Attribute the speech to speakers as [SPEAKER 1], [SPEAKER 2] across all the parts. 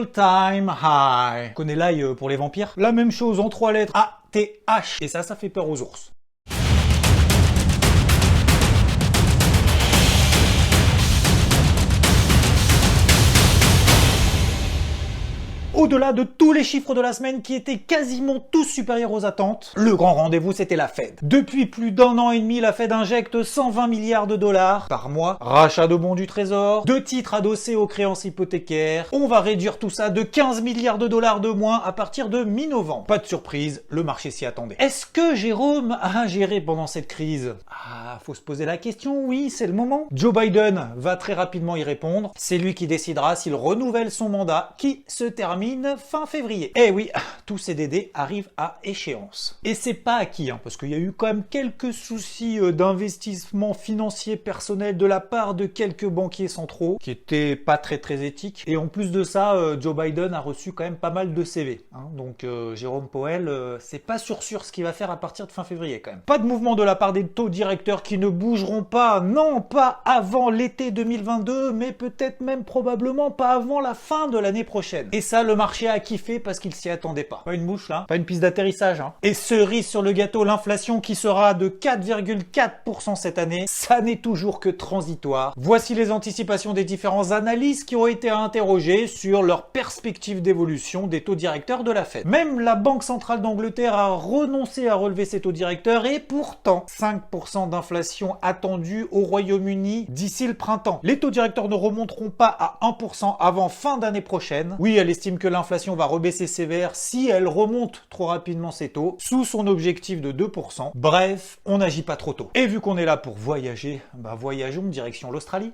[SPEAKER 1] all-time high. Connais l'ail pour les vampires? La même chose en 3 lettres, A-T-H. Et ça fait peur aux ours. Au-delà de tous les chiffres de la semaine qui étaient quasiment tous supérieurs aux attentes, le grand rendez-vous c'était la Fed. Depuis plus d'1 an et demi, la Fed injecte 120 milliards de dollars par mois, rachat de bons du trésor, de titres adossés aux créances hypothécaires. On va réduire tout ça de 15 milliards de dollars de moins à partir de mi-novembre. Pas de surprise, le marché s'y attendait. Est-ce que Jérôme a géré pendant cette crise? Ah, faut se poser la question, oui, c'est le moment. Joe Biden va très rapidement y répondre. C'est lui qui décidera s'il renouvelle son mandat, qui se termine fin février. Eh oui, tous ces DD arrivent à échéance. Et c'est pas acquis, parce qu'il y a eu quand même quelques soucis d'investissement financier personnel de la part de quelques banquiers centraux, qui étaient pas très éthiques. Et en plus de ça, Joe Biden a reçu quand même pas mal de CV. Donc Jérôme Powell, c'est pas sûr ce qu'il va faire à partir de fin février quand même. Pas de mouvement de la part des taux directeurs qui ne bougeront pas, non, pas avant l'été 2022, mais peut-être même probablement pas avant la fin de l'année prochaine. Et ça, le marché a kiffé parce qu'il s'y attendait pas. Pas une mouche là, pas une piste d'atterrissage. Et cerise sur le gâteau, l'inflation qui sera de 4,4% cette année, ça n'est toujours que transitoire. Voici les anticipations des différents analystes qui ont été interrogés sur leur perspective d'évolution des taux directeurs de la Fed. Même la Banque centrale d'Angleterre a renoncé à relever ses taux directeurs et pourtant 5% d'inflation attendue au Royaume-Uni d'ici le printemps. Les taux directeurs ne remonteront pas à 1% avant fin d'année prochaine. Oui, elle estime que l'inflation va rebaisser sévère si elle remonte trop rapidement ses taux sous son objectif de 2%. Bref, on n'agit pas trop tôt. Et vu qu'on est là pour voyager, voyageons direction l'Australie.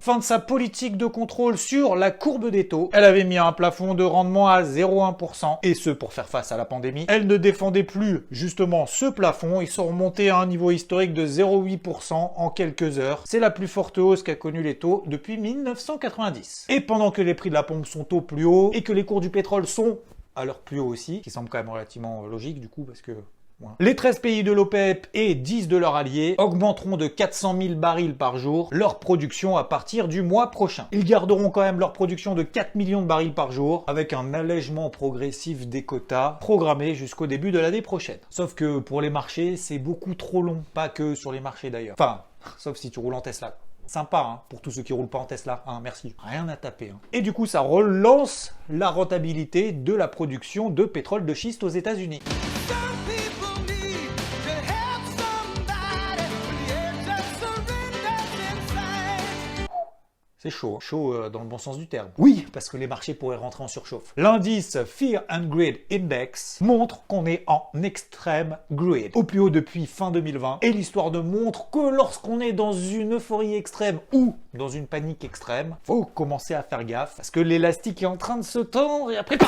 [SPEAKER 1] Fin de sa politique de contrôle sur la courbe des taux. Elle avait mis un plafond de rendement à 0,1%, et ce pour faire face à la pandémie. Elle ne défendait plus justement ce plafond, ils sont remontés à un niveau historique de 0,8% en quelques heures. C'est la plus forte hausse qu'a connue les taux depuis 1990. Et pendant que les prix de la pompe sont au plus haut, et que les cours du pétrole sont à leur plus haut aussi, qui semble quand même relativement logique du coup, parce que... Voilà. Les 13 pays de l'OPEP et 10 de leurs alliés augmenteront de 400 000 barils par jour leur production à partir du mois prochain. Ils garderont quand même leur production de 4 millions de barils par jour avec un allègement progressif des quotas programmé jusqu'au début de l'année prochaine. Sauf que pour les marchés, c'est beaucoup trop long. Pas que sur les marchés d'ailleurs. Enfin, sauf si tu roules en Tesla. Sympa, pour tous ceux qui roulent pas en Tesla, merci. Rien à taper. Et du coup, ça relance la rentabilité de la production de pétrole de schiste aux États-Unis. C'est chaud, chaud dans le bon sens du terme. Oui, parce que les marchés pourraient rentrer en surchauffe. L'indice Fear and Greed Index montre qu'on est en extrême greed, au plus haut depuis fin 2020. Et l'histoire nous montre que lorsqu'on est dans une euphorie extrême ou dans une panique extrême, faut commencer à faire gaffe, parce que l'élastique est en train de se tendre et après...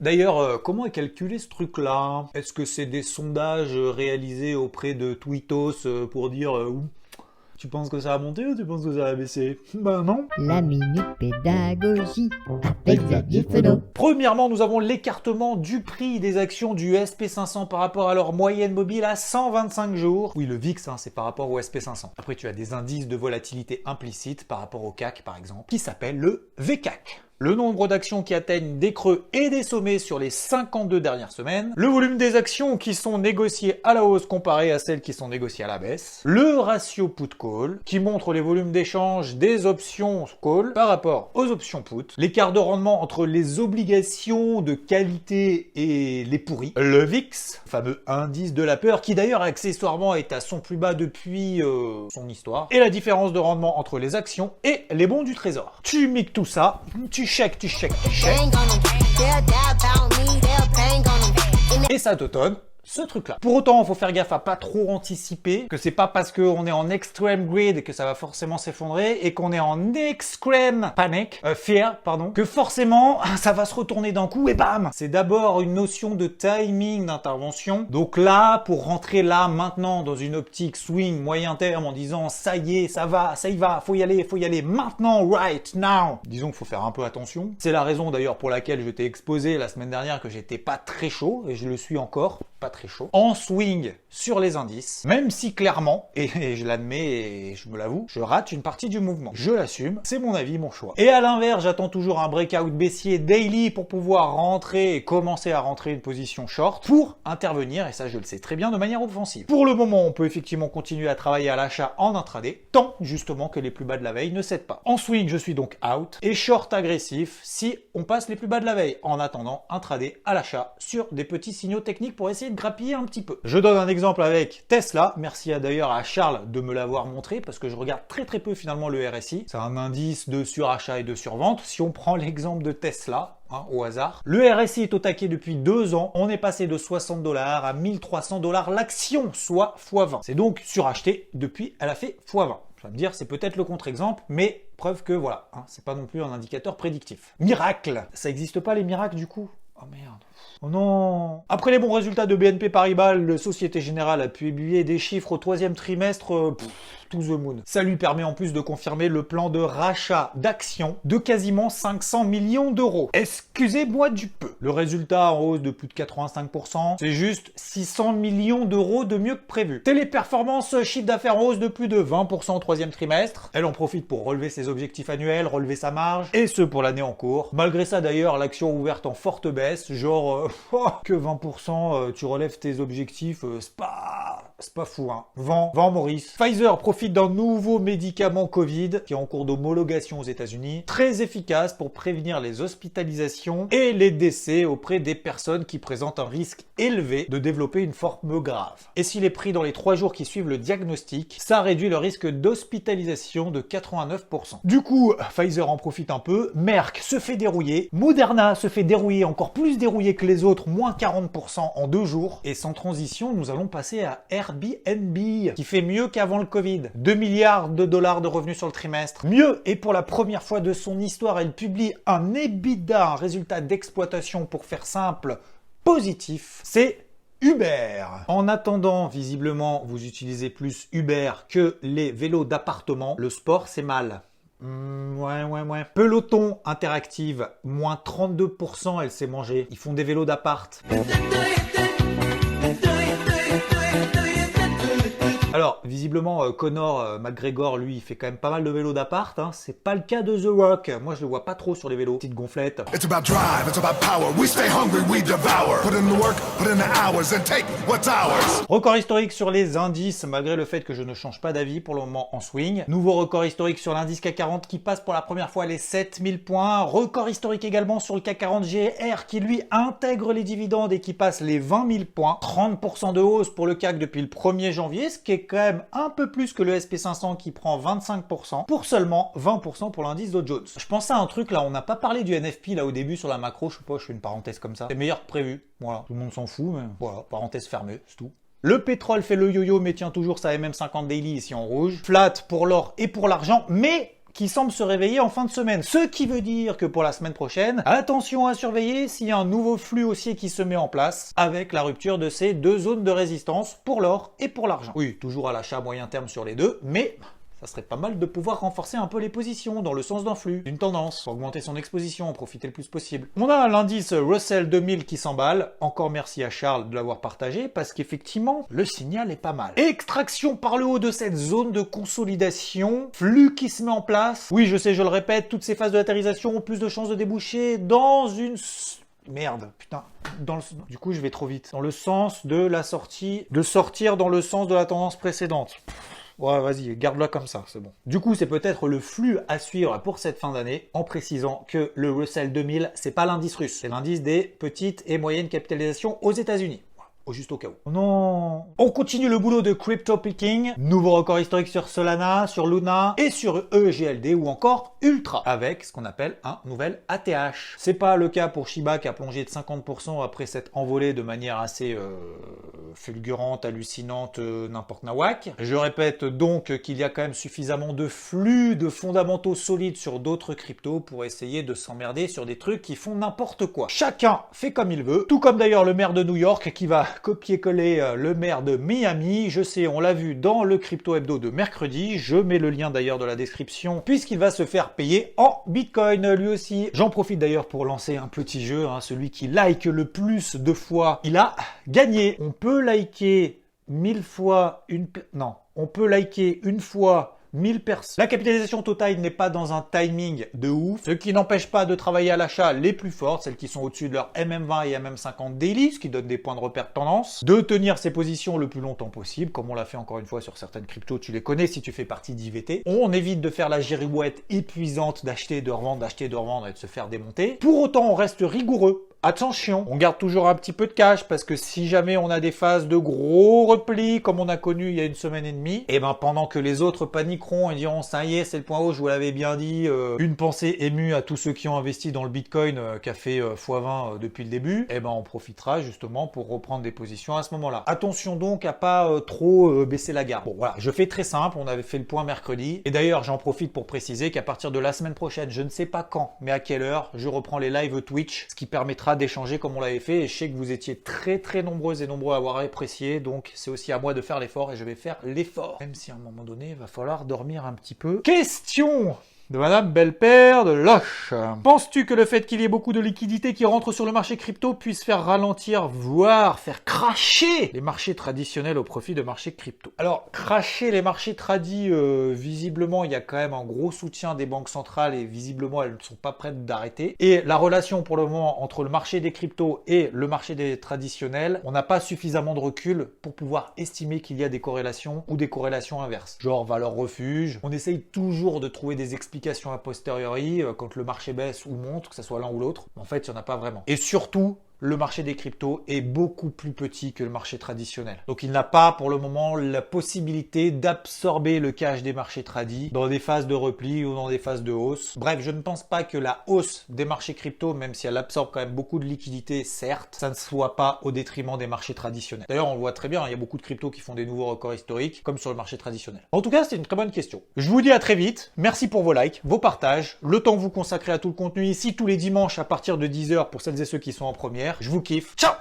[SPEAKER 1] D'ailleurs, comment est calculé ce truc-là? Est-ce que c'est des sondages réalisés auprès de Twittos pour dire... Tu penses que ça va monter ou tu penses que ça va baisser? Non.
[SPEAKER 2] La minute pédagogie avec Xavier Fenot.
[SPEAKER 1] Premièrement, nous avons l'écartement du prix des actions du SP500 par rapport à leur moyenne mobile à 125 jours. Oui, le VIX, c'est par rapport au SP500. Après, tu as des indices de volatilité implicites par rapport au CAC, par exemple, qui s'appelle le VCAC. Le nombre d'actions qui atteignent des creux et des sommets sur les 52 dernières semaines, le volume des actions qui sont négociées à la hausse comparé à celles qui sont négociées à la baisse, le ratio put-call qui montre les volumes d'échange des options call par rapport aux options put, l'écart de rendement entre les obligations de qualité et les pourris, le VIX, fameux indice de la peur qui d'ailleurs accessoirement est à son plus bas depuis son histoire, et la différence de rendement entre les actions et les bons du trésor. Tu mixes tout ça, tu check. Et ça te donne ce truc-là. Pour autant, il faut faire gaffe à pas trop anticiper, que c'est pas parce qu'on est en extreme greed que ça va forcément s'effondrer, et qu'on est en extreme fear, que forcément, ça va se retourner d'un coup et bam! C'est d'abord une notion de timing d'intervention. Donc là, pour rentrer là, maintenant, dans une optique swing, moyen terme, en disant ça y est, ça va, ça y va, faut y aller, maintenant, right now. Disons qu'il faut faire un peu attention. C'est la raison d'ailleurs pour laquelle je t'ai exposé la semaine dernière que j'étais pas très chaud, et je le suis encore, pas très chaud. En swing sur les indices, même si clairement, et je l'admets et je me l'avoue, je rate une partie du mouvement. Je l'assume, c'est mon avis, mon choix. Et à l'inverse, j'attends toujours un breakout baissier daily pour pouvoir rentrer et commencer à rentrer une position short pour intervenir, et ça je le sais très bien, de manière offensive. Pour le moment, on peut effectivement continuer à travailler à l'achat en intraday, tant justement que les plus bas de la veille ne cèdent pas. En swing, je suis donc out, et short agressif si on passe les plus bas de la veille, en attendant intraday à l'achat sur des petits signaux techniques pour essayer de grappiller un petit peu. Je donne un exemple avec Tesla, merci d'ailleurs à Charles de me l'avoir montré, parce que je regarde très peu finalement le RSI, c'est un indice de surachat et de survente. Si on prend l'exemple de Tesla, au hasard. Le RSI est au taquet depuis 2 ans. On est passé de 60 $ à 1300 $ l'action, soit x20. C'est donc suracheté depuis, elle a fait x20. Je vais me dire, c'est peut-être le contre-exemple, mais preuve que voilà, c'est pas non plus un indicateur prédictif. Miracle! Ça existe pas les miracles du coup? Oh merde. Oh non. Après les bons résultats de BNP Paribas, la Société Générale a publié des chiffres au 3e trimestre to the moon. Ça lui permet en plus de confirmer le plan de rachat d'actions de quasiment 500 millions d'euros. Excusez-moi du peu. Le résultat en hausse de plus de 85%, c'est juste 600 millions d'euros de mieux que prévu. Téléperformance, chiffre d'affaires en hausse de plus de 20% au 3e trimestre. Elle en profite pour relever ses objectifs annuels, relever sa marge, et ce pour l'année en cours. Malgré ça d'ailleurs, l'action ouverte en forte baisse, genre que 20% tu relèves tes objectifs, c'est pas fou, hein. Vends Maurice. Pfizer profite d'un nouveau médicament Covid qui est en cours d'homologation aux États-Unis, très efficace pour prévenir les hospitalisations et les décès auprès des personnes qui présentent un risque élevé de développer une forme grave. Et s'il est pris dans les 3 jours qui suivent le diagnostic, ça réduit le risque d'hospitalisation de 89%. Du coup, Pfizer en profite un peu, Merck se fait dérouiller, Moderna se fait dérouiller, encore plus dérouillé que les autres, moins 40% en 2 jours, et sans transition, nous allons passer à Airbnb, qui fait mieux qu'avant le Covid. 2 milliards de dollars de revenus sur le trimestre. Mieux, et pour la première fois de son histoire, elle publie un EBITDA, un résultat d'exploitation, pour faire simple, positif. C'est Uber. En attendant, visiblement, vous utilisez plus Uber que les vélos d'appartement. Le sport, c'est mal. Ouais. Peloton Interactive, moins 32%, elle s'est mangée. Ils font des vélos d'appart. Alors, visiblement, Conor McGregor, lui, il fait quand même pas mal de vélos d'appart. C'est pas le cas de The Rock. Moi, je le vois pas trop sur les vélos. Petite gonflette.
[SPEAKER 3] It's about drive, it's about power. We stay hungry, we devour. Put in the work, put in the hours, and take what's ours.
[SPEAKER 1] Record historique sur les indices, malgré le fait que je ne change pas d'avis pour le moment en swing. Nouveau record historique sur l'indice CAC 40 qui passe pour la première fois les 7000 points. Record historique également sur le CAC 40 GR qui, lui, intègre les dividendes et qui passe les 20 000 points. 30% de hausse pour le CAC depuis le 1er janvier, ce qui est quand même un peu plus que le SP500 qui prend 25%, pour seulement 20% pour l'indice Dow Jones. Je pensais à un truc là, on n'a pas parlé du NFP là au début sur la macro, je sais pas, je fais une parenthèse comme ça. C'est meilleur que prévu, voilà, tout le monde s'en fout, mais voilà, parenthèse fermée, c'est tout. Le pétrole fait le yo-yo mais tient toujours sa MM50 daily ici en rouge. Flat pour l'or et pour l'argent, mais qui semble se réveiller en fin de semaine. Ce qui veut dire que pour la semaine prochaine, attention à surveiller s'il y a un nouveau flux haussier qui se met en place avec la rupture de ces 2 zones de résistance pour l'or et pour l'argent. Oui, toujours à l'achat à moyen terme sur les deux, mais ça serait pas mal de pouvoir renforcer un peu les positions dans le sens d'un flux, d'une tendance, pour augmenter son exposition, en profiter le plus possible. On a l'indice Russell 2000 qui s'emballe. Encore merci à Charles de l'avoir partagé parce qu'effectivement, le signal est pas mal. Extraction par le haut de cette zone de consolidation, flux qui se met en place. Oui, je sais, je le répète, toutes ces phases de latérisation ont plus de chances de déboucher dans une... Merde, putain. Du coup, je vais trop vite. Dans le sens de la sortie... De sortir dans le sens de la tendance précédente. Ouais, vas-y, garde-la comme ça, c'est bon. Du coup, c'est peut-être le flux à suivre pour cette fin d'année, en précisant que le Russell 2000, c'est pas l'indice russe, c'est l'indice des petites et moyennes capitalisations aux États-Unis. Au juste au cas où. Oh non. On continue le boulot de crypto picking. Nouveau record historique sur Solana, sur Luna et sur EGLD ou encore Ultra avec ce qu'on appelle un nouvel ATH. C'est pas le cas pour Shiba qui a plongé de 50% après s'être envolé de manière assez fulgurante, hallucinante, n'importe nawak. Je répète donc qu'il y a quand même suffisamment de flux, de fondamentaux solides sur d'autres cryptos pour essayer de s'emmerder sur des trucs qui font n'importe quoi. Chacun fait comme il veut, tout comme d'ailleurs le maire de New York qui va copier-coller le maire de Miami. Je sais, on l'a vu dans le crypto hebdo de mercredi. Je mets le lien d'ailleurs dans la description puisqu'il va se faire payer en Bitcoin lui aussi. J'en profite d'ailleurs pour lancer un petit jeu. Celui qui like le plus de fois, il a gagné. On peut liker 1000 fois non, on peut liker une fois 1000 personnes. La capitalisation totale n'est pas dans un timing de ouf, ce qui n'empêche pas de travailler à l'achat les plus fortes, celles qui sont au-dessus de leur MM20 et MM50 daily, ce qui donne des points de repère de tendance, de tenir ses positions le plus longtemps possible, comme on l'a fait encore une fois sur certaines cryptos, tu les connais si tu fais partie d'IVT. On évite de faire la girouette épuisante d'acheter, de revendre et de se faire démonter. Pour autant, on reste rigoureux. Attention, on garde toujours un petit peu de cash parce que si jamais on a des phases de gros replis comme on a connu il y a une semaine et demie, et ben pendant que les autres paniqueront et diront ça y est c'est le point haut, je vous l'avais bien dit, une pensée émue à tous ceux qui ont investi dans le Bitcoin qui a fait x20 depuis le début, et ben on profitera justement pour reprendre des positions à ce moment-là. Attention donc à pas trop baisser la garde. Bon voilà, je fais très simple, on avait fait le point mercredi, et d'ailleurs j'en profite pour préciser qu'à partir de la semaine prochaine, je ne sais pas quand, mais à quelle heure, je reprends les lives Twitch, ce qui permettra d'échanger comme on l'avait fait, et je sais que vous étiez très nombreuses et nombreux à avoir apprécié, donc c'est aussi à moi de faire l'effort et je vais faire l'effort, même si à un moment donné il va falloir dormir un petit peu. Question de Madame Belle-Père de Loche. Penses-tu que le fait qu'il y ait beaucoup de liquidités qui rentrent sur le marché crypto puisse faire ralentir, voire faire cracher les marchés traditionnels au profit de marchés crypto? Alors, cracher les marchés tradis, visiblement, il y a quand même un gros soutien des banques centrales et visiblement, elles ne sont pas prêtes d'arrêter. Et la relation pour le moment entre le marché des cryptos et le marché des traditionnels, on n'a pas suffisamment de recul pour pouvoir estimer qu'il y a des corrélations ou des corrélations inverses. Genre valeur refuge. On essaye toujours de trouver des explications a posteriori quand le marché baisse ou monte, que ce soit l'un ou l'autre. En fait, il n'y en a pas vraiment. Et surtout, le marché des cryptos est beaucoup plus petit que le marché traditionnel. Donc il n'a pas pour le moment la possibilité d'absorber le cash des marchés tradis dans des phases de repli ou dans des phases de hausse. Bref, je ne pense pas que la hausse des marchés crypto, même si elle absorbe quand même beaucoup de liquidités, certes, ça ne soit pas au détriment des marchés traditionnels. D'ailleurs, on le voit très bien, il y a beaucoup de cryptos qui font des nouveaux records historiques, comme sur le marché traditionnel. En tout cas, c'est une très bonne question. Je vous dis à très vite. Merci pour vos likes, vos partages, le temps que vous consacrez à tout le contenu ici tous les dimanches à partir de 10h pour celles et ceux qui sont en première. Je vous kiffe. Ciao!